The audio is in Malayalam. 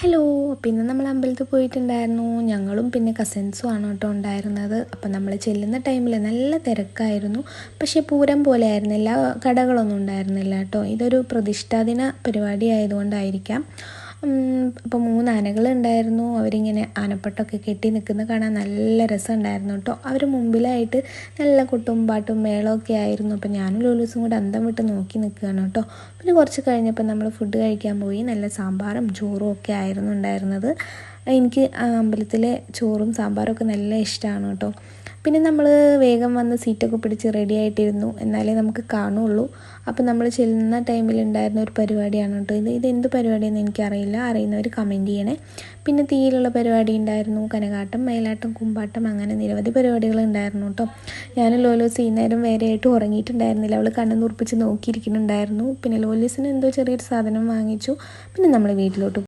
ഹലോ. അപ്പോൾ ഇന്ന് നമ്മൾ അമ്പലത്തിൽ പോയിട്ടുണ്ടായിരുന്നു. ഞങ്ങളും പിന്നെ കസിൻസും ആണ് കേട്ടോ ഉണ്ടായിരുന്നത്. അപ്പോൾ നമ്മൾ ചെല്ലുന്ന ടൈമിൽ നല്ല തിരക്കായിരുന്നു. പക്ഷേ പൂരം പോലെ ആയിരുന്നില്ല, കടകളൊന്നും ഉണ്ടായിരുന്നില്ല കേട്ടോ. ഇതൊരു പ്രതിഷ്ഠാദിന പരിപാടി ആയതുകൊണ്ടായിരിക്കാം. അപ്പോൾ 3 ആനകളുണ്ടായിരുന്നു. അവരിങ്ങനെ ആനപ്പട്ടൊക്കെ കെട്ടി നിൽക്കുന്ന കാണാൻ നല്ല രസമുണ്ടായിരുന്നു കേട്ടോ. അവർ മുമ്പിലായിട്ട് നല്ല കൊട്ടും പാട്ടും മേളമൊക്കെ ആയിരുന്നു. അപ്പോൾ ഞാനും ലൂലൂസും കൂടെ അന്തം വിട്ട് നോക്കി നിൽക്കുകയാണ് കേട്ടോ. പിന്നെ കുറച്ച് കഴിഞ്ഞപ്പോൾ നമ്മൾ ഫുഡ് കഴിക്കാൻ പോയി. നല്ല സാമ്പാറും ചോറും ഒക്കെ ആയിരുന്നു ഉണ്ടായിരുന്നത്. എനിക്ക് അമ്പലത്തിലെ ചോറും സാമ്പാറും ഒക്കെ നല്ല ഇഷ്ടമാണ് കേട്ടോ. പിന്നെ നമ്മൾ വേഗം വന്ന് സീറ്റൊക്കെ പിടിച്ച് റെഡി ആയിട്ടിരുന്നു, എന്നാലേ നമുക്ക് കാണുള്ളൂ. അപ്പോൾ നമ്മൾ ചെല്ലുന്ന ടൈമിലുണ്ടായിരുന്ന ഒരു പരിപാടിയാണ് കേട്ടോ ഇത് എന്ത് പരിപാടിയെന്ന് എനിക്കറിയില്ല, അറിയുന്നവർ കമൻറ്റ് ചെയ്യണേ. പിന്നെ തീയിലുള്ള പരിപാടി ഉണ്ടായിരുന്നു, കനകാട്ടം, മയിലാട്ടം, കുമ്പാട്ടം, അങ്ങനെ നിരവധി പരിപാടികൾ ഉണ്ടായിരുന്നു കേട്ടോ. ഞാൻ ലോലോസ് ഈ നേരം വേറെയായിട്ട് ഉറങ്ങിയിട്ടുണ്ടായിരുന്നില്ല, അവൾ കണ്ണു തുറപ്പിച്ച് നോക്കിയിരിക്കുന്നുണ്ടായിരുന്നു. പിന്നെ ലോലോസിന് എന്തോ ചെറിയൊരു സാധനം വാങ്ങിച്ചു. പിന്നെ നമ്മൾ വീട്ടിലോട്ട്